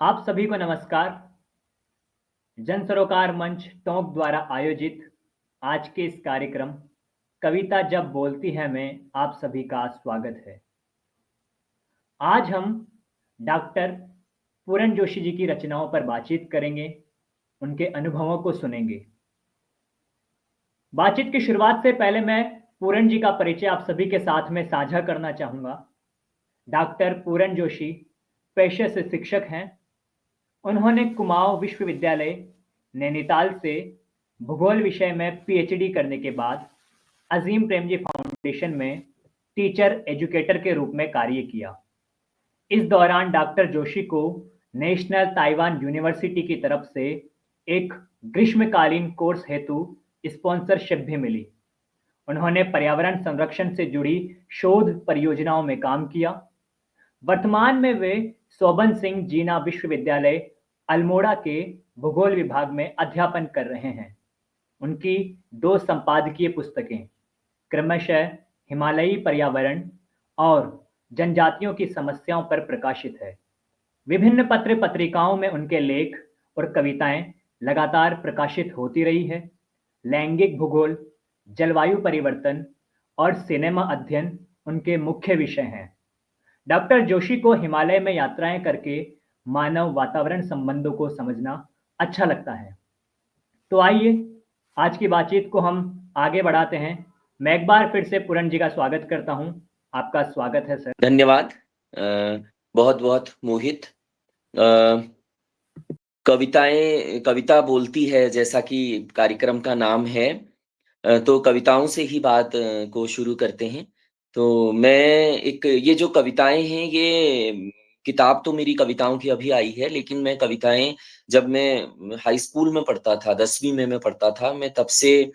आप सभी को नमस्कार। जन सरोकार मंच टोंक द्वारा आयोजित आज के इस कार्यक्रम कविता जब बोलती है में आप सभी का स्वागत है। आज हम डॉक्टर पूरन जोशी जी की रचनाओं पर बातचीत करेंगे, उनके अनुभवों को सुनेंगे। बातचीत की शुरुआत से पहले मैं पूरन जी का परिचय आप सभी के साथ में साझा करना चाहूँगा। डॉक्टर पूरन जोशी पेशे से शिक्षक हैं। उन्होंने कुमाऊं विश्वविद्यालय नैनीताल से भूगोल विषय में पीएचडी करने के बाद अजीम प्रेमजी फाउंडेशन में टीचर एजुकेटर के रूप में कार्य किया। इस दौरान डॉक्टर जोशी को नेशनल ताइवान यूनिवर्सिटी की तरफ से एक ग्रीष्मकालीन कोर्स हेतु स्पॉन्सरशिप भी मिली। उन्होंने पर्यावरण संरक्षण से जुड़ी शोध परियोजनाओं में काम किया। वर्तमान में वे शोभन सिंह जीना विश्वविद्यालय अल्मोड़ा के भूगोल विभाग में अध्यापन कर रहे हैं। उनकी 2 संपादकीय पुस्तकें क्रमशः हिमालयी पर्यावरण और जनजातियों की समस्याओं पर प्रकाशित है। विभिन्न पत्र पत्रिकाओं में उनके लेख और कविताएं लगातार प्रकाशित होती रही है। लैंगिक भूगोल, जलवायु परिवर्तन और सिनेमा अध्ययन उनके मुख्य विषय हैं। डॉक्टर जोशी को हिमालय में यात्राएं करके मानव वातावरण संबंधों को समझना अच्छा लगता है। तो आइए आज की बातचीत को हम आगे बढ़ाते हैं। मैं एक बार फिर से पूरन जी का स्वागत करता हूं। आपका स्वागत है सर। धन्यवाद। बहुत बहुत मोहित। कविता बोलती है जैसा कि कार्यक्रम का नाम है। तो कविताओं से ही बात को शुरू करते हैं। तो ये जो कविताएं हैं, ये किताब तो मेरी कविताओं की अभी आई है, लेकिन मैं कविताएं जब मैं हाई स्कूल में पढ़ता था, 10वीं में मैं पढ़ता था, मैं तब से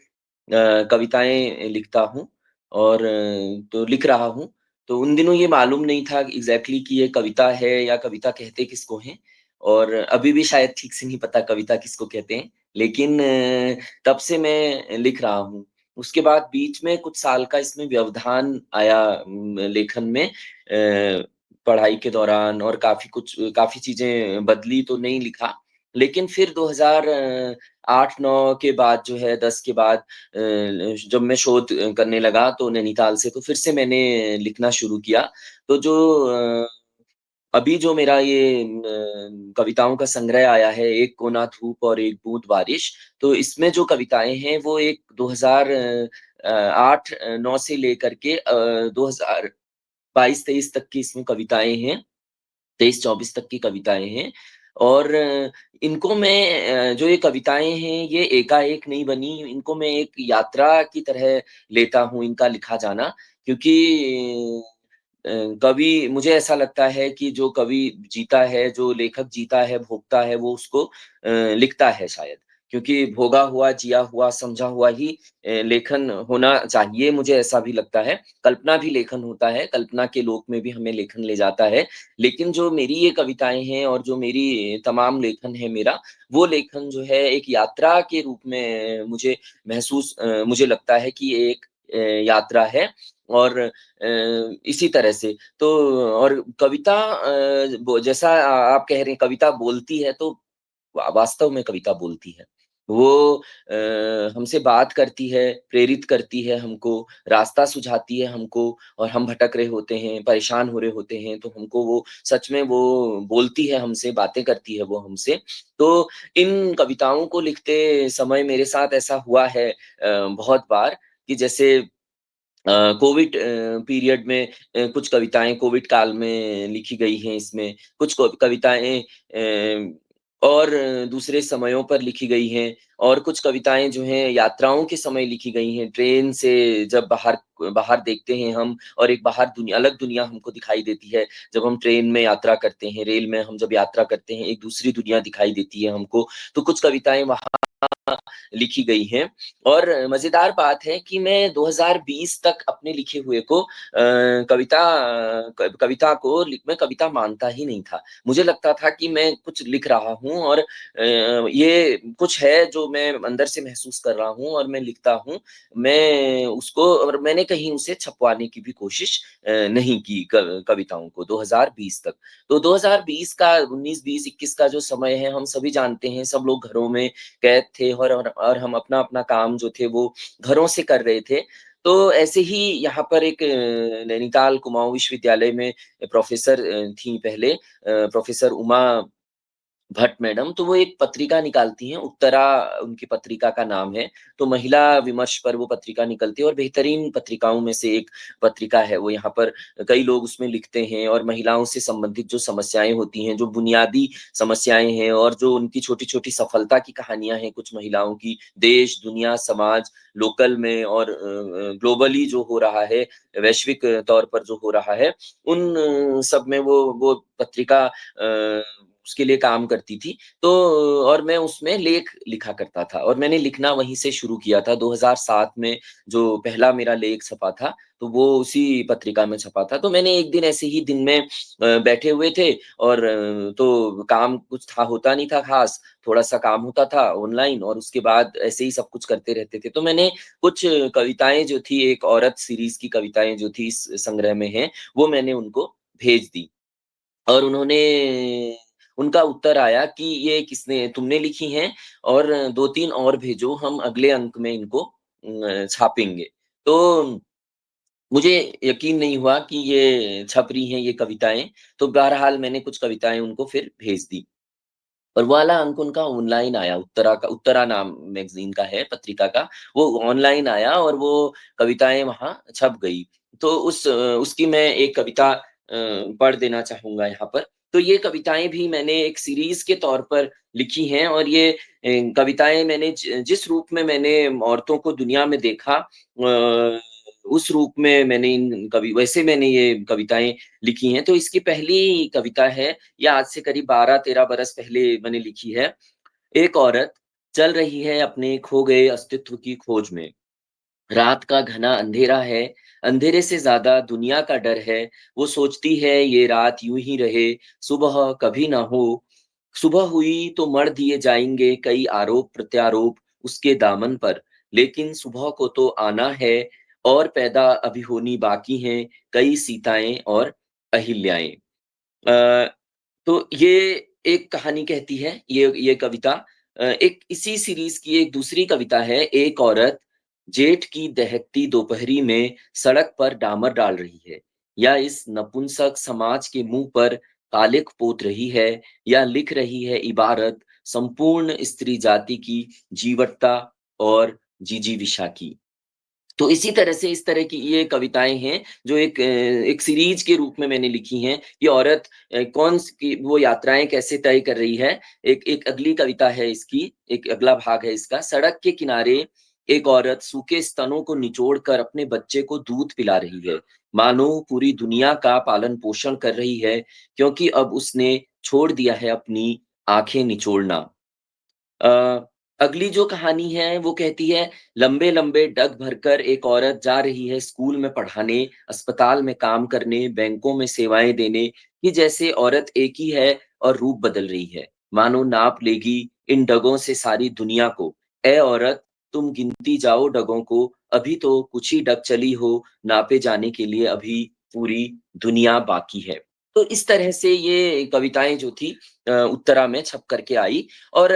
कविताएं लिखता हूँ और तो लिख रहा हूँ। तो उन दिनों ये मालूम नहीं था एग्जैक्टली कि ये कविता है या कविता कहते किसको हैं, और अभी भी शायद ठीक से नहीं पता कविता किसको कहते हैं, लेकिन तब से मैं लिख रहा हूँ। उसके बाद बीच में कुछ साल का इसमें व्यवधान आया लेखन में, पढ़ाई के दौरान, और काफ़ी चीज़ें बदली तो नहीं लिखा। लेकिन फिर 2008-9 के बाद जो है, 10 के बाद जब मैं शोध करने लगा तो नैनीताल से, तो फिर से मैंने लिखना शुरू किया। तो अभी जो मेरा ये कविताओं का संग्रह आया है, एक कोना धूप और एक बूंद बारिश, तो इसमें जो कविताएँ हैं वो एक 2008-9 से लेकर के 2022-23 तक की इसमें कविताएँ हैं। 23-24 तक की कविताएँ हैं। और इनको मैं जो ये कविताएँ हैं, ये एकाएक नहीं बनी, इनको मैं एक यात्रा की तरह लेता हूँ, इनका लिखा जाना। क्योंकि अ, कवि, मुझे ऐसा लगता है कि जो कवि जीता है, जो लेखक जीता है, भोगता है, वो उसको लिखता है शायद। क्योंकि भोगा हुआ, जिया हुआ, समझा हुआ ही लेखन होना चाहिए, मुझे ऐसा भी लगता है। कल्पना भी लेखन होता है, कल्पना के लोक में भी हमें लेखन ले जाता है। लेकिन जो मेरी ये कविताएँ हैं और जो मेरी तमाम लेखन है मेरा, वो लेखन जो है एक यात्रा के रूप में मुझे लगता है कि ये एक यात्रा है। और इसी तरह से तो, और कविता जैसा आप कह रहे हैं कविता बोलती है, तो वास्तव में कविता बोलती है। वो हमसे बात करती है, प्रेरित करती है हमको, रास्ता सुझाती है हमको, और हम भटक रहे होते हैं, परेशान हो रहे होते हैं, तो हमको वो सच में वो बोलती है हमसे, बातें करती है वो हमसे। तो इन कविताओं को लिखते समय मेरे साथ ऐसा हुआ है बहुत बार, कि जैसे कोविड पीरियड में कुछ कविताएँ कोविड काल में लिखी गई हैं इसमें, कुछ कविताएँ और दूसरे समयों पर लिखी गई हैं, और कुछ कविताएँ जो हैं यात्राओं के समय लिखी गई हैं। ट्रेन से जब बाहर बाहर देखते हैं हम, और एक अलग दुनिया हमको दिखाई देती है। जब हम ट्रेन में यात्रा करते हैं, रेल में हम जब यात्रा करते हैं, एक दूसरी दुनिया दिखाई देती है हमको। तो कुछ कविताएँ वहाँ लिखी गई हैं। और मज़ेदार बात है कि मैं 2020 तक अपने लिखे हुए को कविता को मैं कविता मानता ही नहीं था। मुझे लगता था कि मैं कुछ लिख रहा हूँ और ये कुछ है जो मैं अंदर से महसूस कर रहा हूँ और मैं लिखता हूँ। मैं उसको और मैंने कहीं उसे छपवाने की भी कोशिश नहीं की कविताओं को 2020 तक। तो 2020 का 19, 20, 21 का जो समय है हम सभी जानते हैं, सब लोग घरों में कैद थे और हम अपना-अपना काम जो थे वो घरों से कर रहे थे। तो ऐसे ही यहाँ पर एक नैनीताल कुमाऊँ विश्वविद्यालय में प्रोफ़ेसर थीं पहले प्रोफ़ेसर उमा भट्ट मैडम, तो वो एक पत्रिका निकालती हैं, उत्तरा उनकी पत्रिका का नाम है। तो महिला विमर्श पर वो पत्रिका निकलती है और बेहतरीन पत्रिकाओं में से एक पत्रिका है वो। यहाँ पर कई लोग उसमें लिखते हैं और महिलाओं से संबंधित जो समस्याएँ होती हैं, जो बुनियादी समस्याएँ हैं और जो उनकी छोटी-छोटी सफलता की कहानियाँ हैं कुछ महिलाओं की, देश, दुनिया, समाज, लोकल में और ग्लोबली जो हो रहा है, वैश्विक तौर पर जो हो रहा है, उन सब में वो पत्रिका उसके लिए काम करती थी। तो और मैं उसमें लेख लिखा करता था और मैंने लिखना वहीं से शुरू किया था। 2007 में जो पहला मेरा लेख छपा था, तो वो उसी पत्रिका में छपा था। तो मैंने एक दिन ऐसे ही दिन में बैठे हुए थे और तो काम कुछ था होता नहीं था ख़ास, थोड़ा-सा काम होता था ऑनलाइन और उसके बाद ऐसे ही सब कुछ करते रहते थे। तो मैंने कुछ कविताएँ जो थी, एक औरत सीरीज़ की कविताएँ जो थी इस संग्रह में हैं, वो मैंने उनको भेज दी। और उन्होंने उनका उत्तर आया कि ये किसने तुमने लिखी हैं और 2-3 और भेजो, हम अगले अंक में इनको छापेंगे। तो मुझे यकीन नहीं हुआ कि ये छप रही हैं ये कविताएँ, तो बहरहाल मैंने कुछ कविताएँ उनको फिर भेज दी। और वो वाला अंक उनका ऑनलाइन आया, उत्तरा नाम मैगज़ीन का है, पत्रिका का, वो ऑनलाइन आया और वो कविताएँ वहाँ छप गई। तो उसकी मैं एक कविता पढ़ देना चाहूँगा यहाँ पर। तो ये कविताएँ भी मैंने एक सीरीज़ के तौर पर लिखी हैं और ये कविताएँ मैंने जिस रूप में मैंने औरतों को दुनिया में देखा उस रूप में मैंने इन कवि वैसे मैंने ये कविताएँ लिखी हैं। तो इसकी पहली कविता है ये आज से करीब 12-13 बरस पहले मैंने लिखी है। एक औरत चल रही है अपने खो गए अस्तित्व की खोज में। रात का घना अंधेरा है, अंधेरे से ज़्यादा दुनिया का डर है। वो सोचती है ये रात यूँ ही रहे, सुबह कभी ना हो। सुबह हुई तो मढ़ दिए जाएँगे कई आरोप-प्रत्यारोप उसके दामन पर। लेकिन सुबह को तो आना है और पैदा अभी होनी बाकी हैं कई सीताएँ और अहिल्याएँ। अ, तो ये एक कहानी कहती है ये कविता। एक इसी सीरीज़ की एक दूसरी कविता है, एक औरत जेठ की दहकती दोपहरी में सड़क पर डामर डाल रही है, या इस नपुंसक समाज के मुँह पर कालिख पोत रही है, या लिख रही है इबारत संपूर्ण स्त्री जाति की जीवटता और जिजीविषा की। तो इसी तरह से इस तरह की ये कविताएँ हैं जो एक सीरीज़ के रूप में मैंने लिखी हैं। ये औरत कौन स की वो यात्राएँ कैसे तय कर रही है। एक एक अगली कविता है इसकी, एक अगला भाग है इसका। सड़क के किनारे एक औरत सूखे स्तनों को निचोड़ कर अपने बच्चे को दूध पिला रही है। मानो पूरी दुनिया का पालन-पोषण कर रही है, क्योंकि अब उसने छोड़ दिया है अपनी आँखें निचोड़ना। अ, अगली जो कहानी है वो कहती है लंबे-लंबे डग भरकर एक औरत जा रही है स्कूल में पढ़ाने, अस्पताल में काम करने, बैंकों में सेवाएँ देने, कि जैसे औरत एक ही है और रूप बदल रही है। मानो नाप लेगी इन डगों से सारी दुनिया को। ऐ औरत तुम गिनती जाओ डगों को, अभी तो कुछ ही डग चली हो, नापे जाने के लिए अभी पूरी दुनिया बाकी है। तो इस तरह से ये कविताएँ जो थी उत्तरा में छप कर के आई और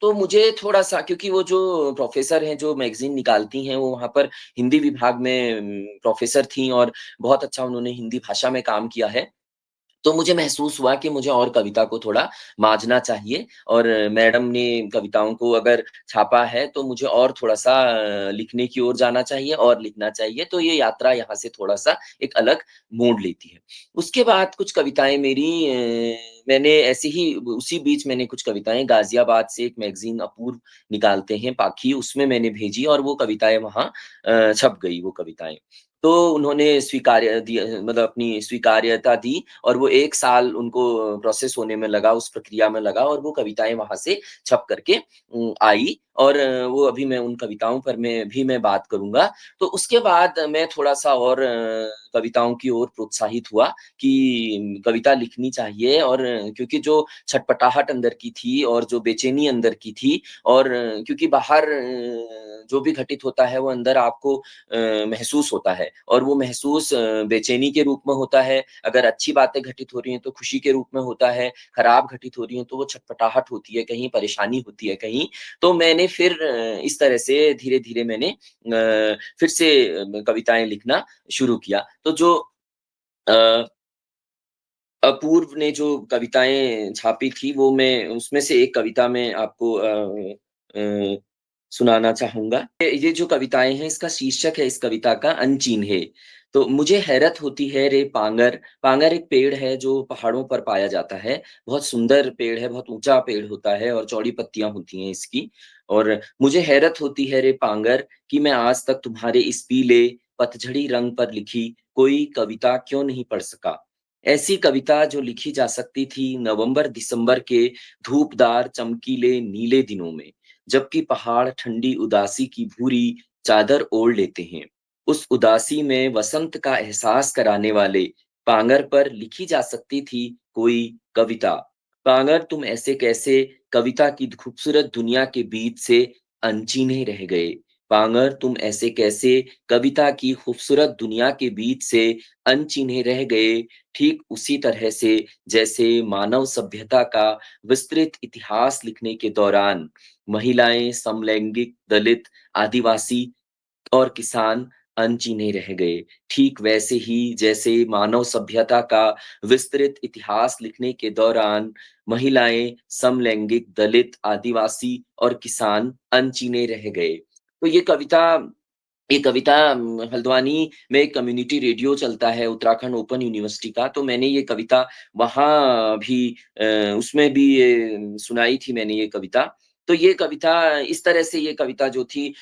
तो मुझे थोड़ा-सा क्योंकि वो जो प्रोफ़ेसर हैं, जो मैगज़ीन निकालती हैं, वो वहाँ पर हिंदी विभाग में प्रोफ़ेसर थीं और बहुत अच्छा उन्होंने हिंदी भाषा में काम किया है। तो मुझे महसूस हुआ कि मुझे और कविता को थोड़ा माँजना चाहिए और मैडम ने कविताओं को अगर छापा है, तो मुझे और थोड़ा-सा लिखने की ओर जाना चाहिए और लिखना चाहिए। तो ये यात्रा यहाँ से थोड़ा-सा एक अलग मोड़ लेती है। उसके बाद कुछ कविताएँ मेरी मैंने ऐसे ही उसी बीच मैंने कुछ कविताएँ गाज़ियाबाद से एक मैगज़ीन अपूर्व निकालते हैं, पाखी, उसमें मैंने भेजी और वो कविताएँ वहाँ छप गई वो कविताएँ। तो उन्होंने स्वीकार्य दिया मतलब अपनी स्वीकार्यता दी और वो 1 साल उनको प्रोसेस होने में लगा, उस प्रक्रिया में लगा और वो कविताएँ वहाँ से छप कर के आई और वो अभी मैं उन कविताओं पर मैं बात करूँगा। तो उसके बाद मैं थोड़ा-सा और कविताओं की ओर प्रोत्साहित हुआ कि कविता लिखनी चाहिए और क्योंकि जो छटपटाहट अंदर की थी और जो बेचैनी अंदर की थी और क्योंकि बाहर जो भी घटित होता है वो अंदर आपको महसूस होता है और वो महसूस बेचैनी के रूप में होता है, अगर अच्छी बातें घटित हो रही हैं तो खुशी के रूप में होता है, खराब घटित हो रही हैं तो वो छटपटाहट होती है, कहीं परेशानी होती है कहीं। तो मैंने फिर इस तरह से धीरे-धीरे मैंने फिर से कविताएँ लिखना शुरू किया। तो जो अ अपूर्व ने जो कविताएँ छापी थी वो मैं उसमें से एक कविता मैं आपको अ, सुनाना चाहूँगा। ये जो कविताएँ हैं इसका शीर्षक है इस कविता का अनचिन्हे। तो मुझे हैरत होती है रे पांगर, पांगर एक पेड़ है जो पहाड़ों पर पाया जाता है। बहुत सुंदर पेड़ है, बहुत ऊँचा पेड़ होता है और चौड़ी पत्तियाँ होती हैं इसकी। और मुझे हैरत होती है रे पांगर कि मैं आज तक तुम्हारे इस पीले पतझड़ी रंग पर लिखी कोई कविता क्यों नहीं पढ़ सका। ऐसी कविता जो लिखी जा सकती थी नवंबर-दिसंबर के धूपदार चमकीले नीले दिनों में, जबकि पहाड़ ठंडी उदासी की भूरी चादर ओढ़ लेते हैं। उस उदासी में वसंत का एहसास कराने वाले पांगर पर लिखी जा सकती थी कोई कविता। पांगर तुम ऐसे कैसे कविता की खूबसूरत दुनिया के बीच से अनचिन्हे रह गए। पांगर तुम ऐसे कैसे कविता की खूबसूरत दुनिया के बीच से अनचिन्हे रह गए। ठीक उसी तरह से जैसे मानव सभ्यता का विस्तृत इतिहास लिखने के दौरान महिलाएं, समलैंगिक, दलित, आदिवासी और किसान अनचिन्हे रह गए। ठीक वैसे ही जैसे मानव सभ्यता का विस्तृत इतिहास लिखने के दौरान महिलाएं, समलैंगिक, दलित, आदिवासी और किसान अनचिन्हे रह गए। तो ये कविता हल्द्वानी में एक कम्युनिटी रेडियो चलता है उत्तराखंड ओपन यूनिवर्सिटी का, तो मैंने ये कविता वहाँ भी उसमें भी ये सुनाई थी मैंने ये कविता। तो ये कविता इस तरह से ये कविता जो थी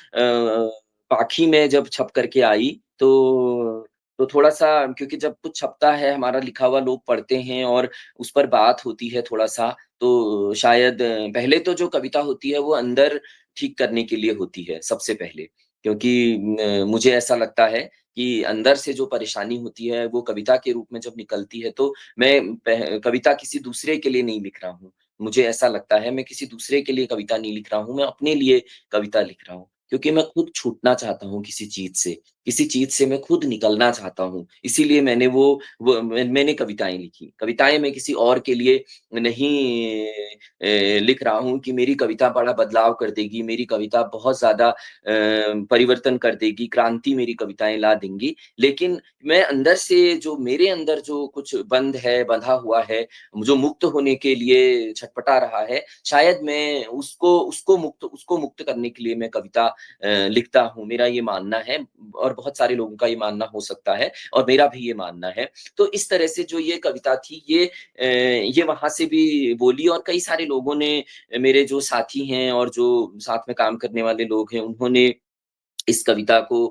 पाखी में जब छप कर के आई, तो थोड़ा-सा क्योंकि जब कुछ छपता है, हमारा लिखा हुआ लोग पढ़ते हैं और उस पर बात होती है थोड़ा-सा, तो शायद पहले तो जो कविता होती है, वो अंदर ठीक करने के लिए होती है, सबसे पहले। क्योंकि मुझे ऐसा लगता है कि अंदर से जो परेशानी होती है, वो कविता के रूप में जब निकलती है, तो मैं कविता किसी दूसरे के लिए नहीं लिख रहा हूँ। मुझे ऐसा लगता है, मैं किसी दूसरे के लिए कविता नहीं लिख रहा हूँ, मैं अपने लिए कविता लिख रहा हूँ। क्योंकि मैं खुद छूटना चाहता हूँ किसी चीज़ से मैं खुद निकलना चाहता हूँ। इसीलिए मैंने कविताएँ लिखी। कविताएँ मैं किसी और के लिए नहीं लिख रहा हूँ कि मेरी कविता बड़ा बदलाव कर देगी, मेरी कविता बहुत ज़्यादा परिवर्तन कर देगी, क्रांति मेरी कविताएँ ला देंगी। लेकिन मैं अंदर से जो मेरे अंदर जो कुछ बंधा हुआ है, जो मुक्त होने के लिए छटपटा रहा है, शायद मैं उसको मुक्त करने के लिए मैं कविता लिखता हूँ, मेरा ये मानना है और बहुत सारे लोगों का ये मानना हो सकता है और मेरा भी ये मानना है। तो इस तरह से जो ये कविता थी, ये वहाँ से भी बोली और कई सारे लोगों ने मेरे जो साथी हैं और जो साथ में काम करने वाले लोग हैं, उन्होंने इस कविता को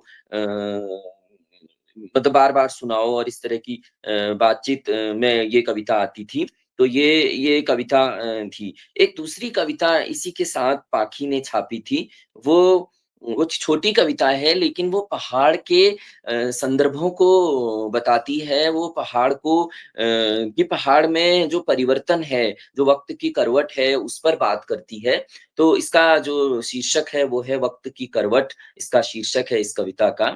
मतलब बार-बार सुनाओ और इस तरह की बातचीत में ये कविता आती थी। तो ये कविता थी। एक दूसरी कविता इसी के साथ पाखी ने छापी थी। वो वो छोटी कविता है लेकिन वो पहाड़ के संदर्भों को बताती है। वो पहाड़ को कि पहाड़ में जो परिवर्तन है, जो वक़्त की करवट है, उस पर बात करती है। तो इसका जो शीर्षक है वो है वक़्त की करवट, इसका शीर्षक है इस कविता का।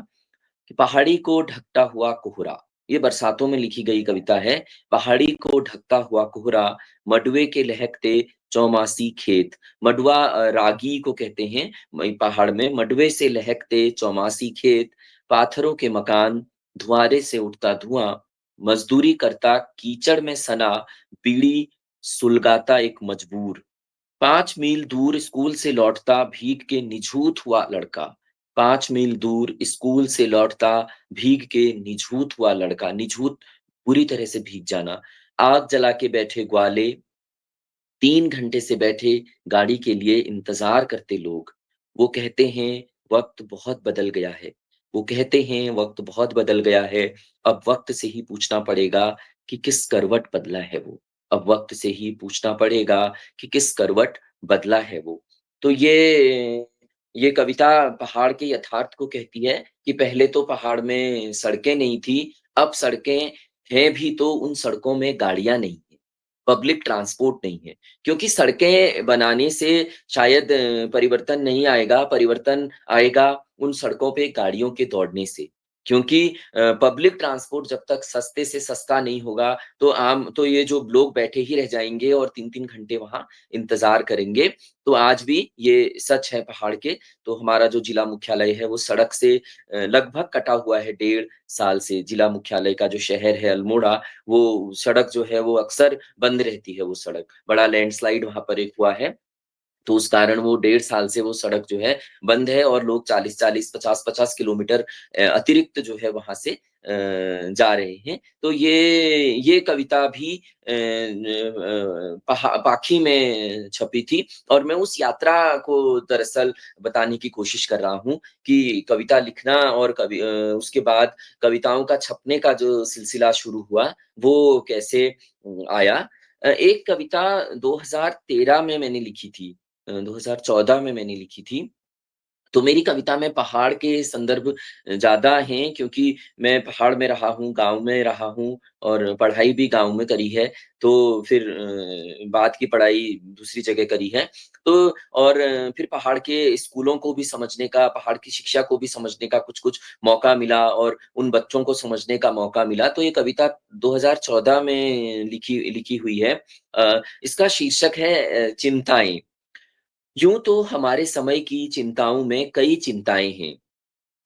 कि पहाड़ी को ढकता हुआ कोहरा, ये बरसातों में लिखी गई कविता है। पहाड़ी को ढकता हुआ कोहरा, मडवे के लहकते चौमासी खेत। मडवा रागी को कहते हैं पहाड़ में। मडवे से लहकते चौमासी खेत, पाथरों के मकान, धुआरे से उठता धुआं, मजदूरी करता कीचड़ में सना, बीड़ी सुलगाता एक मजबूर। 5 मील दूर स्कूल से लौटता भीग के निझूत हुआ लड़का। 5 मील दूर स्कूल से लौटता भीग के निझूत हुआ लड़का। निझूत पूरी तरह से भीग जाना। आग जला के बैठे ग्वाले, 3 घंटे से बैठे गाड़ी के लिए इंतज़ार करते लोग। वो कहते हैं वक़्त बहुत बदल गया है। वो कहते हैं वक़्त बहुत बदल गया है, अब वक़्त से ही पूछना पड़ेगा कि किस करवट बदला है वो। अब वक़्त से ही पूछना पड़ेगा कि किस करवट बदला है वो। तो ये कविता पहाड़ के यथार्थ को कहती है कि पहले तो पहाड़ में सड़कें नहीं थी, अब सड़कें हैं भी तो उन सड़कों में गाड़ियाँ नहीं हैं, पब्लिक ट्रांसपोर्ट नहीं है। क्योंकि सड़कें बनाने से शायद परिवर्तन नहीं आएगा, परिवर्तन आएगा उन सड़कों पे गाड़ियों के दौड़ने से। क्योंकि पब्लिक ट्रांसपोर्ट जब तक सस्ते से सस्ता नहीं होगा, तो ये जो लोग बैठे ही रह जाएँगे और 3-3 घंटे वहाँ इंतज़ार करेंगे। तो आज भी ये सच है पहाड़ के, तो हमारा जो जिला मुख्यालय है वो सड़क से लगभग कटा हुआ है 1.5 साल से। जिला मुख्यालय का जो शहर है अल्मोड़ा, वो सड़क जो है वो अक्सर बंद रहती है वो सड़क। बड़ा लैंडस्लाइड वहाँ पर एक हुआ है, तो उस कारण वो 1.5 साल से वो सड़क जो है बंद है और लोग 40-40, 50-50 किलोमीटर अतिरिक्त जो है वहाँ से जा रहे हैं। तो ये कविता भी पाखी में छपी थी और मैं उस यात्रा को दरअसल बताने की कोशिश कर रहा हूँ कि कविता लिखना और उसके बाद कविताओं का छपने का जो सिलसिला शुरू हुआ, वो कैसे आया। एक कविता 2013 में मैंने लिखी थी। 2014 में मैंने लिखी थी। तो मेरी कविता में पहाड़ के संदर्भ ज़्यादा हैं क्योंकि मैं पहाड़ में रहा हूँ, गाँव में रहा हूँ और पढ़ाई भी गाँव में करी है। तो फिर बाद की पढ़ाई दूसरी जगह करी है। तो और फिर पहाड़ के स्कूलों को भी समझने का, पहाड़ की शिक्षा को भी समझने का कुछ-कुछ मौका मिला और उन बच्चों को समझने का मौका मिला। तो ये कविता 2014 में लिखी लिखी हुई है। इसका शीर्षक है चिंताएँ। यूँ तो हमारे समय की चिंताओं में कई चिंताएँ हैं,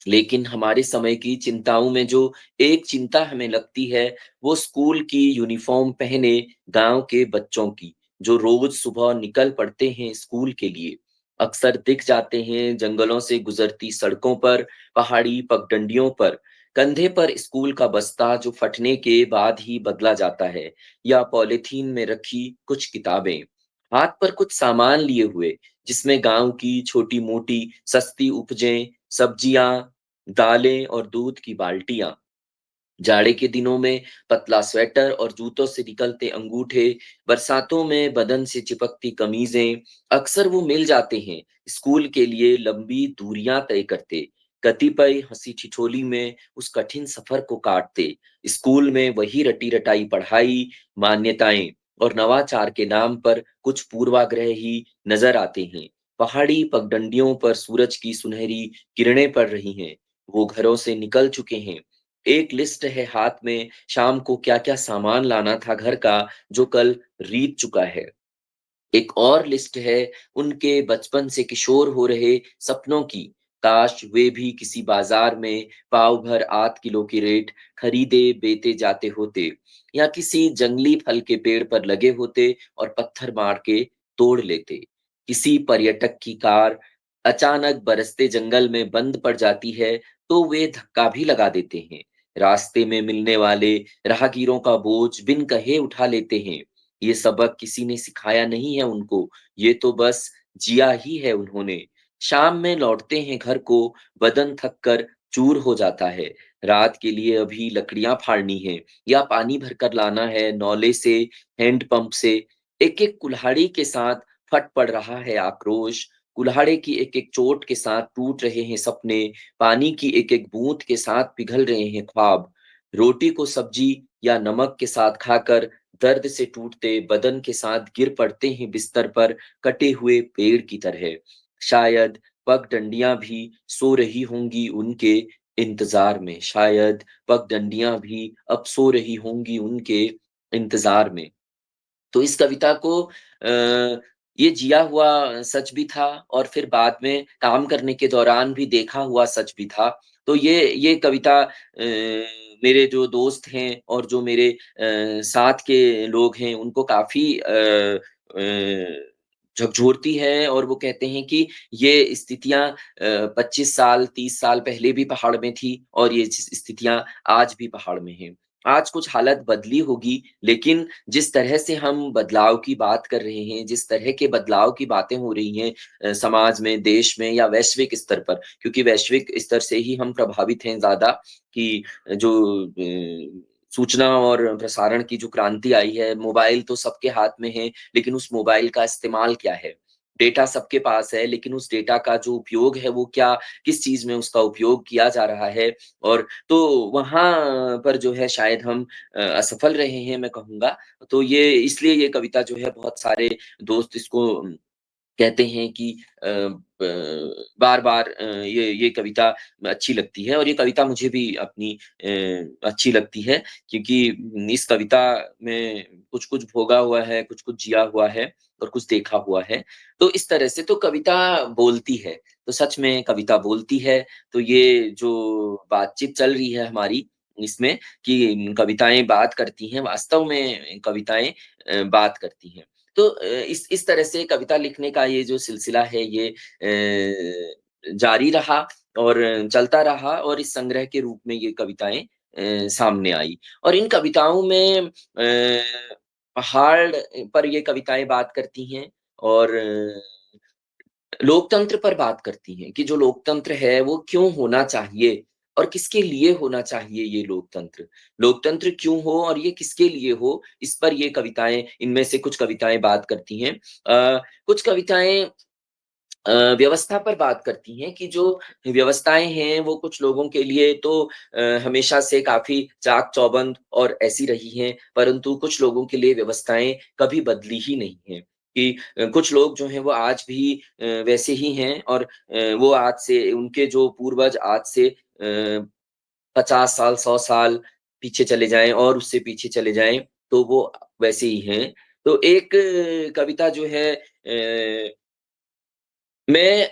लेकिन हमारे समय की चिंताओं में जो एक चिंता हमें लगती है, वो स्कूल की यूनिफ़ॉर्म पहने गाँव के बच्चों की, जो रोज़ सुबह निकल पड़ते हैं स्कूल के लिए। अक्सर दिख जाते हैं जंगलों से गुज़रती सड़कों पर, पहाड़ी पगडंडियों पर, कंधे पर स्कूल का बस्ता जो फटने के बाद ही बदला जाता है, या पॉलीथीन में रखी कुछ किताबें। हाथ पर कुछ सामान लिए हुए, जिसमें गाँव की छोटी-मोटी सस्ती उपजें, सब्जियाँ, दालें और दूध की बाल्टियाँ। जाड़े के दिनों में पतला स्वेटर और जूतों से निकलते अंगूठे, बरसातों में बदन से चिपकती कमीजें, अक्सर वो मिल जाते हैं स्कूल के लिए लंबी दूरियां तय करते। कतिपय हंसी ठिठोली में उस कठिन सफर को काटते। स्कूल में वही रटी रटाई पढ़ाई, मान्यताएं और नवाचार के नाम पर कुछ पूर्वाग्रह ही नजर आते हैं। पहाड़ी पगडंडियों पर सूरज की सुनहरी किरणें पड़ रही हैं। वो घरों से निकल चुके हैं। एक लिस्ट है हाथ में, शाम को क्या-क्या सामान लाना था घर का, जो कल बीत चुका है। एक और लिस्ट है उनके बचपन से किशोर हो रहे सपनों की। काश वे भी किसी बाजार में पाव भर आध किलो की रेट खरीदे बेते जाते होते, या किसी जंगली फल के पेड़ पर लगे होते और पत्थर मार के तोड़ लेते। किसी पर्यटक की कार अचानक बरसते जंगल में बंद पड़ जाती है, तो वे धक्का भी लगा देते हैं। रास्ते में मिलने वाले राहगीरों का बोझ बिन कहे उठा लेते हैं। ये सबक किसी ने सिखाया नहीं है उनको, ये तो बस जिया ही है उन्होंने। शाम में लौटते हैं घर को, बदन थक कर चूर हो जाता है। रात के लिए अभी लकड़ियाँ फाड़नी है या पानी भरकर लाना है नौले से, हैंडपंप से। एक-एक कुल्हाड़ी के साथ फट पड़ रहा है आक्रोश, कुल्हाड़े की एक-एक चोट के साथ टूट रहे हैं सपने, पानी की एक-एक बूँद के साथ पिघल रहे हैं ख्वाब। रोटी को सब्जी या नमक के साथ खाकर दर्द से टूटते बदन के साथ गिर पड़ते हैं बिस्तर पर कटे हुए पेड़ की तरह। शायद पगडंडियां भी सो रही होंगी उनके इंतजार में, शायद पगडंडियां भी अब सो रही होंगी उनके इंतजार में। तो इस कविता को ये जिया हुआ सच भी था और फिर बाद में काम करने के दौरान भी देखा हुआ सच भी था। तो ये कविता मेरे जो दोस्त हैं और जो मेरे साथ के लोग हैं उनको काफ़ी झकझोरती है और वो कहते हैं कि ये स्थितियाँ 25 साल, 30 साल पहले भी पहाड़ में थी और ये स्थितियाँ आज भी पहाड़ में हैं। आज कुछ हालत बदली होगी, लेकिन जिस तरह से हम बदलाव की बात कर रहे हैं, जिस तरह के बदलाव की बातें हो रही हैं समाज में, देश में या वैश्विक स्तर पर, क्योंकि वैश्विक स्तर से ही हम प्रभावित हैं ज़्यादा कि जो सूचना और प्रसारण की जो क्रांति आई है, मोबाइल तो सबके हाथ में है, लेकिन उस मोबाइल का इस्तेमाल क्या है? डेटा सबके पास है, लेकिन उस डेटा का जो उपयोग है, वो क्या किस चीज़ में उसका उपयोग किया जा रहा है? और तो वहाँ पर जो है शायद हम असफल रहे हैं मैं कहूँगा। तो ये इसलिए ये कविता जो है बहुत सारे दोस्त इसको कहते हैं कि बार-बार ये कविता अच्छी लगती है और ये कविता मुझे भी अपनी अच्छी लगती है क्योंकि इस कविता में कुछ-कुछ भोगा हुआ है, कुछ-कुछ जिया हुआ है और कुछ देखा हुआ है। तो इस तरह से तो कविता बोलती है, तो सच में कविता बोलती है, तो ये जो बातचीत चल रही है हमारी इसमें कि कविताएँ बात करती हैं, वास्तव में कविताएँ बात करती हैं। तो इस तरह से कविता लिखने का ये जो सिलसिला है ये जारी रहा और चलता रहा और इस संग्रह के रूप में ये कविताएँ सामने आई। और इन कविताओं में पहाड़ पर ये कविताएँ बात करती हैं और लोकतंत्र पर बात करती हैं कि जो लोकतंत्र है वो क्यों होना चाहिए और किसके लिए होना चाहिए ये लोकतंत्र। लोकतंत्र क्यों हो और ये किसके लिए हो, इस पर ये कविताएँ इनमें से कुछ कविताएँ बात करती हैं। कुछ कविताएँ व्यवस्था पर बात करती हैं कि जो व्यवस्थाएँ हैं वो कुछ लोगों के लिए तो हमेशा से काफ़ी चाक-चौबंद और ऐसी रही हैं, परंतु कुछ लोगों के लिए व्यवस्थाएँ कभी बदली ही नहीं हैं। कि कुछ लोग जो हैं वो आज भी वैसे ही हैं और वो आज से उनके जो पूर्वज आज से 50 साल, 100 साल पीछे चले जाएँ और उससे पीछे चले जाएँ, तो वो वैसे ही हैं। तो एक कविता जो है मैं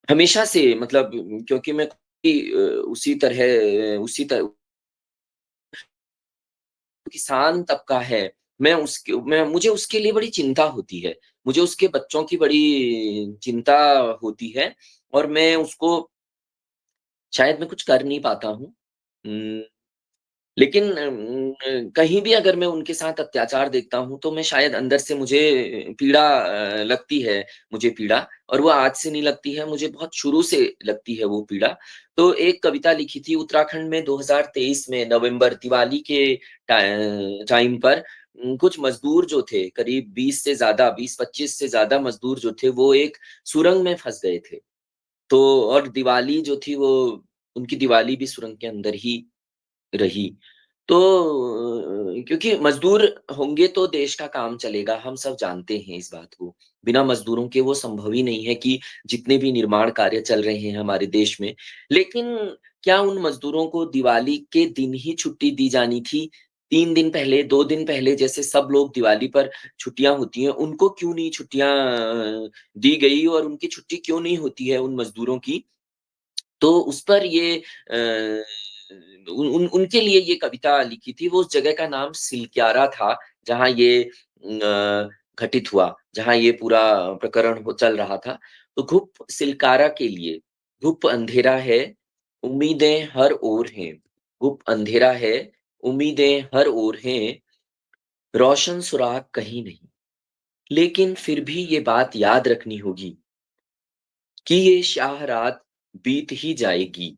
हमेशा से मतलब क्योंकि मैं उसी तरह किसान तबका है, मैं मुझे उसके लिए बड़ी चिंता होती है। मुझे उसके बच्चों की बड़ी चिंता होती है और मैं उसको शायद मैं कुछ कर नहीं पाता हूँ। उम लेकिन कहीं भी अगर मैं उनके साथ अत्याचार देखता हूँ, तो मैं शायद अंदर से मुझे पीड़ा लगती है मुझे पीड़ा और वो आज से नहीं लगती है, मुझे बहुत शुरू से लगती है वो पीड़ा। तो एक कविता लिखी थी उत्तराखंड में 2023 में नवंबर दिवाली के टाइम पर कुछ मज़दूर जो थे, करीब 20 से ज़्यादा 20-25 से ज़्यादा मज़दूर जो थे, वो एक सुरंग में फँस गए थे। तो और दिवाली जो थी वो उनकी दिवाली भी सुरंग के अंदर ही रही। तो क्योंकि मज़दूर होंगे तो देश का काम चलेगा, हम सब जानते हैं इस बात को। बिना मज़दूरों के वो संभव ही नहीं है कि जितने भी निर्माण कार्य चल रहे हैं हमारे देश में। लेकिन क्या उन मज़दूरों को दिवाली के दिन ही छुट्टी दी जानी थी? 3 दिन पहले, 2 दिन पहले जैसे सब लोग दिवाली पर छुट्टियाँ होती हैं, उनको क्यों नहीं छुट्टियाँ दी गई और उनकी छुट्टी क्यों नहीं होती है उन मज़दूरों की? तो उस पर ये उन उन उनके लिए ये कविता लिखी थी, वो उस जगह का नाम सिलक्यारा था, जहाँ ये घटित हुआ, जहाँ ये पूरा प्रकरण हो चल रहा था। तो घुप सिलकारा के लिए, घुप अंधेरा है, उम्मीदें हर ओर हैं। घुप अंधेरा है, उम्मीदें हर ओर हैं, रोशन सुराग कहीं नहीं। लेकिन फिर भी ये बात याद रखनी होगी कि ये शाह रात बीत ही जाएगी।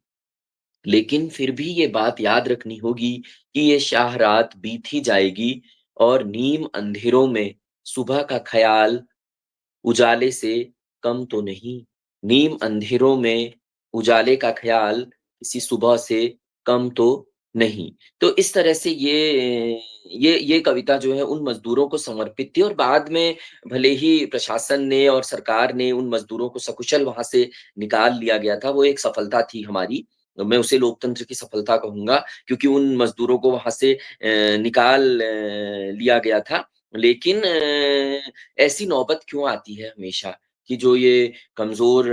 लेकिन फिर भी ये बात याद रखनी होगी कि ये शाह रात बीत ही जाएगी और नीम अंधेरों में सुबह का ख़याल उजाले से कम तो नहीं। नीम अंधेरों में उजाले का ख़याल किसी सुबह से कम तो नहीं। तो इस तरह से ये कविता जो है उन मज़दूरों को समर्पित थी और बाद में भले ही प्रशासन ने और सरकार ने उन मज़दूरों को सकुशल वहाँ से निकाल लिया गया था, वो एक सफलता थी हमारी। मैं उसे लोकतंत्र की सफलता कहूँगा क्योंकि उन मज़दूरों को वहाँ से निकाल लिया गया था। लेकिन ऐसी नौबत क्यों आती है हमेशा कि जो ये कमज़ोर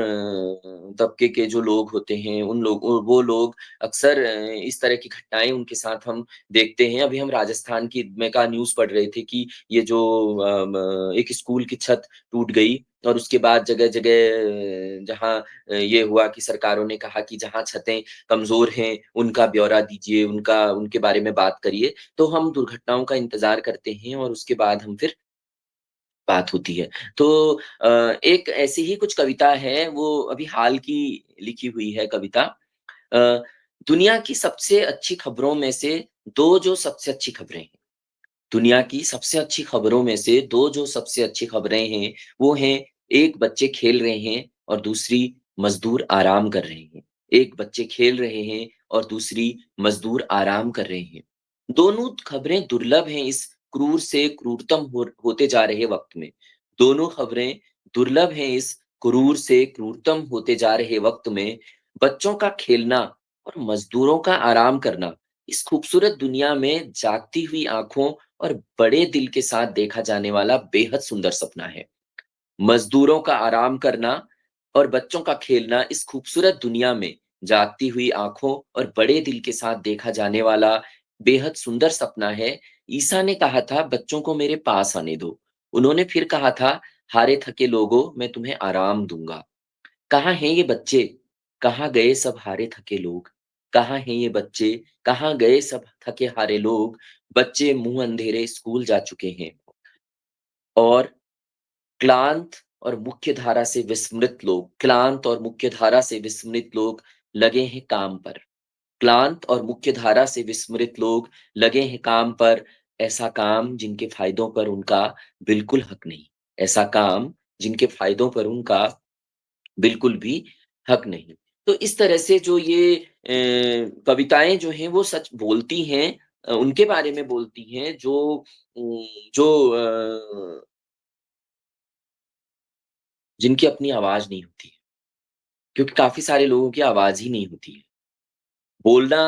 तबके के जो लोग होते हैं, वो लोग अक्सर इस तरह की घटनाएँ उनके साथ हम देखते हैं। अभी हम राजस्थान की में का न्यूज़ पढ़ रहे थे कि ये जो एक स्कूल की छत टूट गई और उसके बाद जगह-जगह जहाँ ये हुआ कि सरकारों ने कहा कि जहाँ छतें कमज़ोर हैं, उनका ब्यौरा दीजिए, उनके बारे में बात करिए। तो हम दुर्घटनाओं का इंतज़ार करते हैं और उसके बाद हम फिर बात होती है। तो एक ऐसी ही कुछ कविता है, वो अभी हाल की लिखी हुई है कविता। अ, दुनिया की सबसे अच्छी खबरों में से 2 जो सबसे अच्छी खबरें हैं। दुनिया की सबसे अच्छी खबरों में से 2 जो सबसे अच्छी खबरें हैं, वो हैं एक बच्चे खेल रहे हैं और दूसरी मज़दूर आराम कर रहे हैं। एक बच्चे खेल रहे हैं और दूसरी मज़दूर आराम कर रहे हैं। दोनों खबरें दुर्लभ हैं इस क्रूर से क्रूरतम होते जा रहे वक़्त में। दोनों खबरें दुर्लभ हैं इस क्रूर से क्रूरतम होते जा रहे वक़्त में। बच्चों का खेलना और मज़दूरों का आराम करना इस खूबसूरत दुनिया में जागती हुई आँखों और बड़े दिल के साथ देखा जाने वाला बेहद सुंदर सपना है। मज़दूरों का आराम करना और बच्चों का खेलना इस खूबसूरत दुनिया में जागती हुई आँखों और बड़े दिल के साथ देखा जाने वाला बेहद सुंदर सपना है। ईसा ने कहा था, "बच्चों को मेरे पास आने दो।" उन्होंने फिर कहा था, "हारे थके लोगों, मैं तुम्हें आराम दूँगा।" कहाँ हैं ये बच्चे? कहाँ गए सब हारे थके लोग? कहाँ हैं ये बच्चे? कहाँ गए सब थके हारे लोग? बच्चे मुँह अंधेरे स्कूल जा चुके हैं और क्लांत और मुख्य धारा से विस्मृत लोग क्लांत और मुख्य धारा से विस्मृत लोग लगे हैं काम पर। क्लांत और मुख्य धारा से विस्मृत लोग लगे हैं काम पर, ऐसा काम जिनके फ़ायदों पर उनका बिल्कुल हक नहीं। ऐसा काम जिनके फ़ायदों पर उनका बिल्कुल भी हक नहीं। तो इस तरह से जो ये कविताएँ जो हैं वो सच बोलती हैं, उनके बारे में बोलती हैं जो जो जिनकी अपनी आवाज़ नहीं होती है। क्योंकि काफ़ी सारे लोगों की आवाज़ ही नहीं होती है। बोलना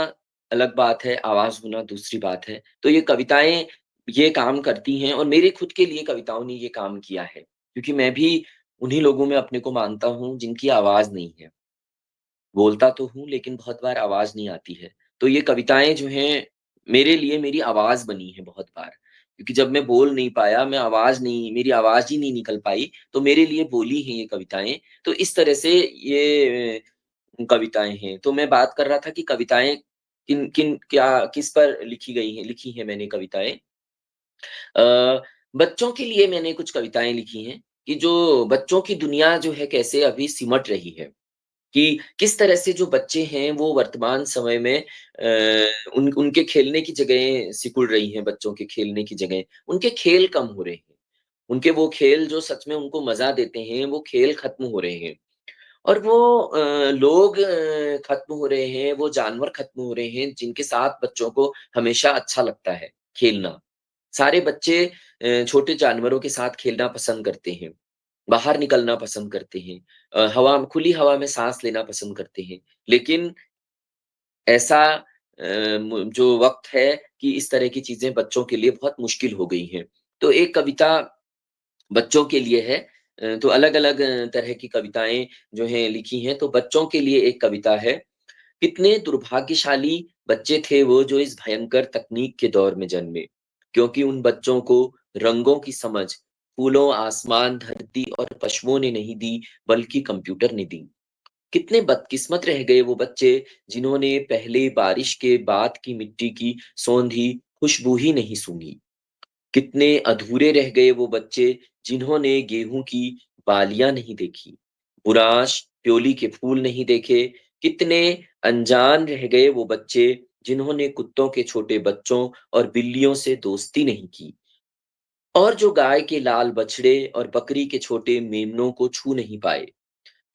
अलग बात है, आवाज़ होना दूसरी बात है। तो ये कविताएँ ये काम करती हैं और मेरे खुद के लिए कविताओं ने ये काम किया है। क्योंकि मैं भी उन्हीं लोगों में अपने को मानता हूँ जिनकी आवाज़ नहीं है। बोलता तो हूँ लेकिन बहुत बार आवाज़ नहीं आती है। तो ये कविताएँ जो हैं मेरे लिए मेरी आवाज़ बनी है बहुत बार। क्योंकि जब मैं बोल नहीं पाया, मेरी आवाज़ ही नहीं निकल पाई, तो मेरे लिए बोली हैं ये कविताएँ। तो इस तरह से ये कविताएँ हैं। तो मैं बात कर रहा था कि कविताएँ किस पर लिखी हैं मैंने कविताएँ। बच्चों के लिए मैंने कुछ कविताएँ लिखी हैं कि जो बच्चों की दुनिया जो है कैसे अभी सिमट रही है। कि किस तरह से जो बच्चे हैं वो वर्तमान समय में उनके खेलने की जगहें सिकुड़ रही हैं, बच्चों के खेलने की जगह। उनके खेल कम हो रहे हैं। उनके वो खेल जो सच में उनको मज़ा देते हैं, वो खेल खत्म हो रहे हैं। और वो लोग खत्म हो रहे हैं, वो जानवर खत्म हो रहे हैं, जिनके साथ बच्चों को हमेशा अच्छा लगता है खेलना। सारे बच्चे छोटे जानवरों के साथ खेलना पसंद करते हैं। बाहर निकलना पसंद करते हैं। खुली हवा में साँस लेना पसंद करते हैं। लेकिन ऐसा जो वक़्त है कि इस तरह की चीज़ें बच्चों के लिए बहुत मुश्किल हो गई हैं। तो एक कविता बच्चों के लिए है। तो अलग-अलग तरह की कविताएँ जो हैं लिखी हैं, तो बच्चों के लिए एक कविता है। कितने दुर्भाग्यशाली बच्चे थे वो जो इस भयंकर तकनीक के दौर में जन्मे, क्योंकि उन बच्चों को रंगों की समझ फूलों, आसमान, धरती और पशुओं ने नहीं दी, बल्कि कंप्यूटर ने दी। कितने बदकिस्मत रह गए वो बच्चे जिन्होंने पहले बारिश के बाद की मिट्टी की सोंधी खुशबू ही नहीं सूंघी। कितने अधूरे रह गए वो बच्चे जिन्होंने गेहूं की बालियां नहीं देखी, बुरांश प्योली के फूल नहीं देखे। कितने अनजान रह गए वो बच्चे जिन्होंने कुत्तों के छोटे बच्चों और बिल्लियों से दोस्ती नहीं की, और जो गाय के लाल बछड़े और बकरी के छोटे मेमनों को छू नहीं पाए।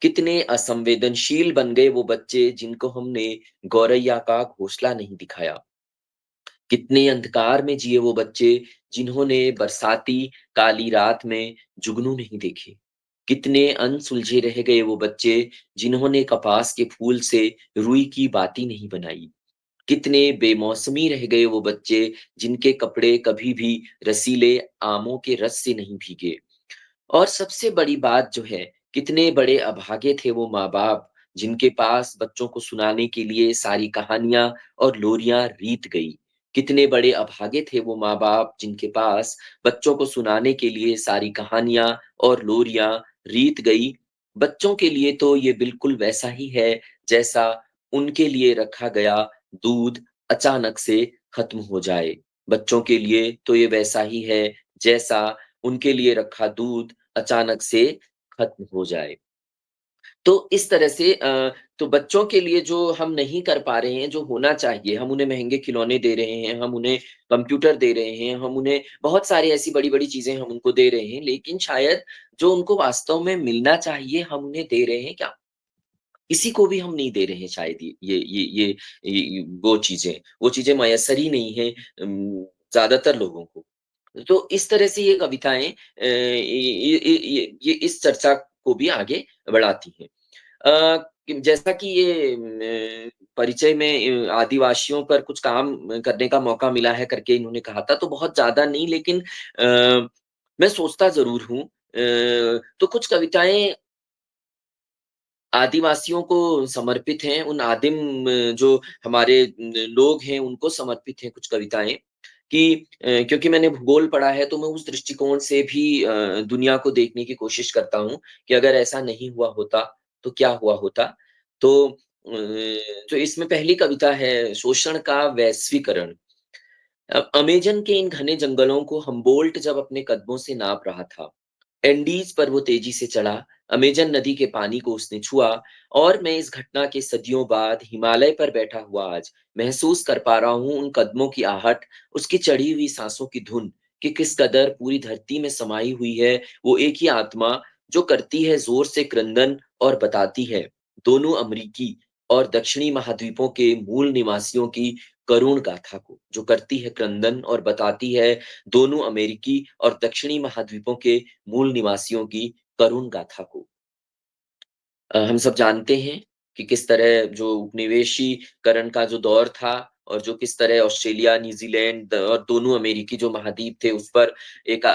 कितने असंवेदनशील बन गए वो बच्चे जिनको हमने गौरैया का घोंसला नहीं दिखाया। कितने अंधकार में जिए वो बच्चे जिन्होंने बरसाती काली रात में जुगनू नहीं देखे। कितने अनसुलझे रह गए वो बच्चे जिन्होंने कपास के फूल से रुई की बाती नहीं बनाई। कितने बेमौसमी रह गए वो बच्चे जिनके कपड़े कभी भी रसीले आमों के रस से नहीं भीगे। और सबसे बड़ी बात जो है कितने बड़े अभागे थे वो माँ-बाप, जिनके पास बच्चों को सुनाने के लिए सारी कहानियाँ और लोरियाँ रीत गई। कितने बड़े अभागे थे वो माँ-बाप, जिनके पास बच्चों को सुनाने के लिए सारी कहानियाँ और लोरियाँ रीत गई। बच्चों के लिए तो ये बिल्कुल वैसा ही है, जैसा उनके लिए रखा गया दूध अचानक से खत्म हो जाए। बच्चों के लिए तो ये वैसा ही है, जैसा उनके लिए रखा दूध अचानक से खत्म हो जाए। तो इस तरह से तो बच्चों के लिए जो हम नहीं कर पा रहे हैं, जो होना चाहिए, हम उन्हें महँगे खिलौने दे रहे हैं, हम उन्हें कंप्यूटर दे रहे हैं, हम उन्हें बहुत सारी ऐसी बड़ी-बड़ी चीज़ें हम उनको दे रहे हैं, लेकिन शायद जो उनको वास्तव में मिलना चाहिए, हम उन्हें दे रहे हैं क्या? किसी को भी हम नहीं दे रहे हैं शायद वो चीज़ें मयस्सर ही नहीं हैं ज़्यादातर लोगों को। तो इस तरह से ये कविताएँ ये इस चर्चा को भी आगे बढ़ाती हैं। जैसा कि परिचय में आदिवासियों पर कुछ काम करने का मौका मिला है करके इन्होंने कहा था, तो बहुत ज़्यादा नहीं लेकिन मैं सोचता ज़रूर हूँ। तो कुछ कविताएँ आदिवासियों को समर्पित हैं, उन आदिम जो हमारे लोग हैं, उनको समर्पित हैं कुछ कविताएँ कि क्योंकि मैंने भूगोल पढ़ा है, तो मैं उस दृष्टिकोण से भी दुनिया को देखने की कोशिश करता हूँ कि अगर ऐसा नहीं हुआ होता, तो क्या हुआ होता? तो जो इसमें पहली कविता है, शोषण का वैश्वीकरण। अमेज़न के इन घने जंगलों को हम्बोल्ट जब अपने कदमों से नाप रहा था, एंडीज पर वो तेजी से चढ़ा, अमेज़न नदी के पानी को उसने छुआ और मैं इस घटना के सदियों बाद हिमालय पर बैठा हुआ आज महसूस कर पा रहा हूँ उन कदमों की आहट, उसकी चढ़ी हुई सांसों की धुन कि किस कदर पूरी धरती में समाई हुई है वो एक ही आत्मा जो करती है जोर से क्रंदन और बताती है दोनों अमरीकी और दक्षिणी महाद्वीपों के मूल निवासियों की करुण गाथा को, जो करती है क्रंदन और बताती है दोनों अमेरिकी और दक्षिणी महाद्वीपों के मूल निवासियों की करुण गाथा को। हम सब जानते हैं कि किस तरह जो उपनिवेशीकरण का जो दौर था और जो किस तरह ऑस्ट्रेलिया, न्यूज़ीलैंड और दोनों अमेरिकी जो महाद्वीप थे, उस पर एक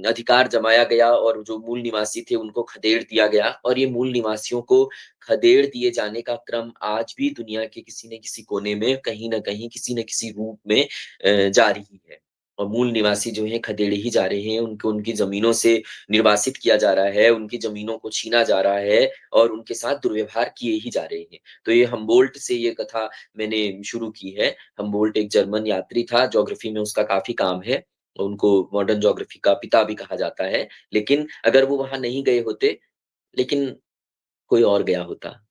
अधिकार जमाया गया और जो मूल निवासी थे, उनको खदेड़ दिया गया और ये मूल निवासियों को खदेड़ दिए जाने का क्रम आज भी दुनिया के किसी न किसी कोने में, कहीं न कहीं, किसी न किसी रूप में जारी ही है। और मूल निवासी जो हैं, खदेड़े ही जा रहे हैं, उनको उनकी ज़मीनों से निर्वासित किया जा रहा है, उनकी ज़मीनों को छीना जा रहा है और उनके साथ दुर्व्यवहार किए ही जा रहे हैं। तो ये हम्बोल्ट से ये कथा मैंने शुरू की है। हम्बोल्ट एक जर्मन यात्री था, ज्योग्राफ़ी में उसका काफ़ी काम है। उनको मॉडर्न ज्योग्राफ़ी का पिता भी कहा जाता है। लेकिन अगर वो वहाँ नहीं गए होते, लेकिन कोई और गया होता।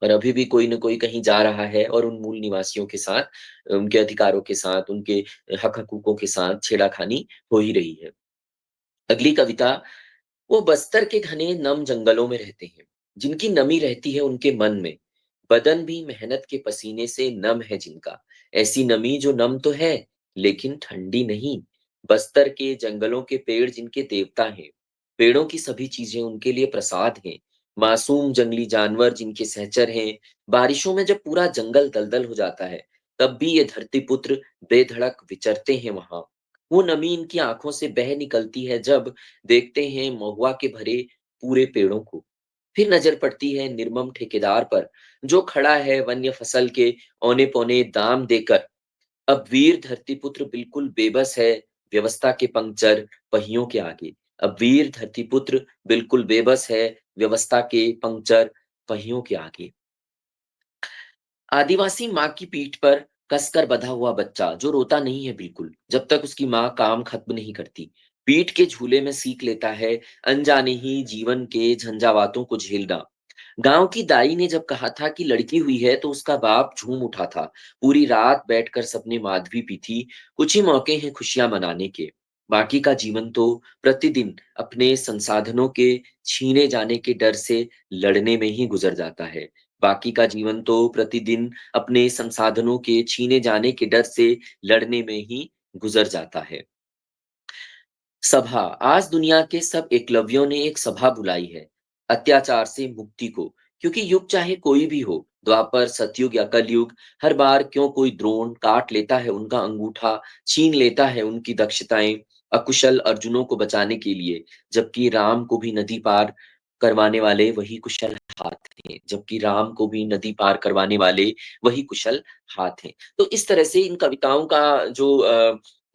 और अभी भी कोई न कोई कहीं जा रहा है और उन मूल निवासियों के साथ, उनके अधिकारों के साथ, उनके हक-हकूकों के साथ छेड़ा-खानी हो ही रही है। अगली कविता वो बस्तर के घने नम जंगलों में रहते हैं, जिनकी नमी रहती है उनके मन में। बदन भी मेहनत के पसीने से नम है जिनका। ऐसी नमी जो नम तो है, लेकिन ठंडी नहीं। बस्तर के जंगलों के पेड़ जिनके देवता हैं। पेड़ों की सभी चीजें उनके लिए प्रसाद हैं। मासूम जंगली जानवर जिनके सहचर हैं। बारिशों में जब पूरा जंगल दलदल हो जाता है, तब भी ये धरती पुत्र बेधड़क विचरते हैं वहां। वो नमी इनकी आंखों से बह निकलती है जब देखते हैं महुआ के भरे पूरे पेड़ों को। फिर नजर पड़ती है निर्मम ठेकेदार पर, जो खड़ा है वन्य फसल के औने पौने दाम देकर। अब वीर धरतीपुत्र बिल्कुल बेबस है व्यवस्था के पंक्चर पहियों के आगे। अब वीर धरतीपुत्र बिल्कुल बेबस है व्यवस्था के पंक्चर पहियों के आगे। आदिवासी माँ की पीठ पर कसकर बंधा हुआ बच्चा जो रोता नहीं है बिल्कुल, जब तक उसकी माँ काम खत्म नहीं करती। पीठ के झूले में सीख लेता है अनजाने ही जीवन के झंझावातों को झेलना। गांव की दाई ने जब कहा था कि लड़की हुई है तो उसका बाप झूम उठा था। पूरी रात बैठकर सबने माधवी पी थी। कुछ ही मौके हैं खुशियां मनाने के। बाकी का जीवन तो प्रतिदिन अपने संसाधनों के छीने जाने के डर से लड़ने में ही गुजर जाता है। बाकी का जीवन तो प्रतिदिन अपने संसाधनों के छीने जाने के डर से लड़ने में ही गुजर जाता है। सभा आज दुनिया के सब एकलव्यों ने एक सभा बुलाई है अत्याचार से मुक्ति को, क्योंकि युग चाहे कोई भी हो, द्वापर सतयुग या कलयुग, हर बार क्यों कोई द्रोण काट लेता है उनका अंगूठा, छीन लेता है उनकी दक्षताएं, अकुशल अर्जुनों को बचाने के लिए, जबकि राम को भी नदी पार करवाने वाले वही कुशल हाथ हैं, जबकि राम को भी नदी पार करवाने वाले वही कुशल हाथ हैं। तो इस तरह से इन कविताओं का जो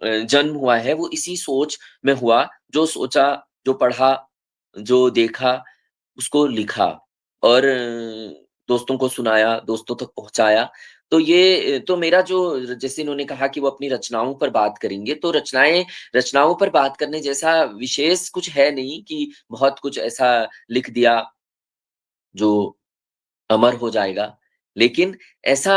जन्म हुआ है वो इसी सोच में हुआ, जो सोचा, जो पढ़ा, जो देखा, उसको लिखा और दोस्तों को सुनाया, दोस्तों तक पहुँचाया। तो ये तो मेरा जो जैसे इन्होंने कहा कि वो अपनी रचनाओं पर बात करेंगे, तो रचनाओं पर बात करने जैसा विशेष कुछ है नहीं कि बहुत कुछ ऐसा लिख दिया जो अमर हो जाएगा। लेकिन ऐसा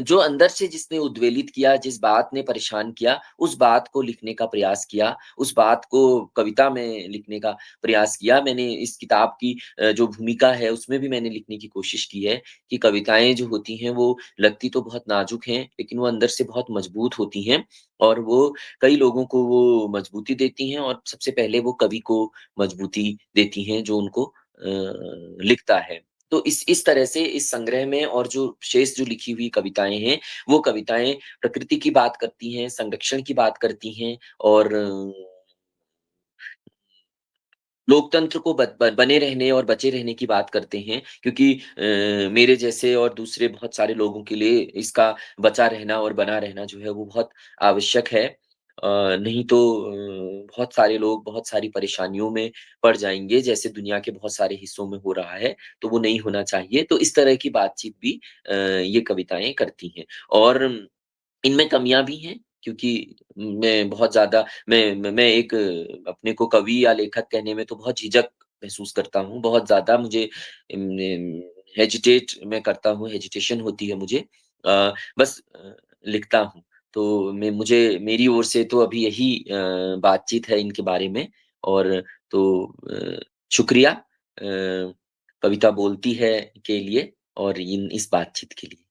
जो अंदर से जिसने उद्वेलित किया, जिस बात ने परेशान किया, उस बात को लिखने का प्रयास किया, उस बात को कविता में लिखने का प्रयास किया। मैंने इस किताब की जो भूमिका है, उसमें भी मैंने लिखने की कोशिश की है कि कविताएँ जो होती हैं, वो लगती तो बहुत नाज़ुक हैं, लेकिन वो अंदर से बहुत मजबूत होती हैं और वो कई लोगों को वो मजबूती देती हैं और सबसे पहले वो कवि को मजबूती देती हैं, जो उनको लिखता है। तो इस तरह से इस संग्रह में और जो शेष जो लिखी हुई कविताएँ हैं, वो कविताएँ प्रकृति की बात करती हैं, संरक्षण की बात करती हैं और लोकतंत्र को बत ब बने रहने और बचे रहने की बात करते हैं क्योंकि मेरे जैसे और दूसरे बहुत सारे लोगों के लिए इसका बचा रहना और बना रहना जो है वो बहुत आवश्यक है। नहीं तो बहुत सारे लोग बहुत सारी परेशानियों में पड़ जाएँगे जैसे दुनिया के बहुत सारे हिस्सों में हो रहा है, तो वो नहीं होना चाहिए। तो इस तरह की बातचीत भी ये कविताएँ करती हैं और इनमें कमियाँ भी हैं क्योंकि मैं बहुत ज़्यादा मैं एक अपने को कवि या लेखक कहने में तो बहुत झिझक महसूस करता हूँ। बहुत ज़्यादा मुझे हेजिटेट मैं करता हूँ, हेजिटेशन होती है मुझे। बस लिखता हूँ। तो मुझे मेरी ओर से तो अभी यही बातचीत है इनके बारे में और तो शुक्रिया कविता बोलती है के लिए और इस बातचीत के लिए।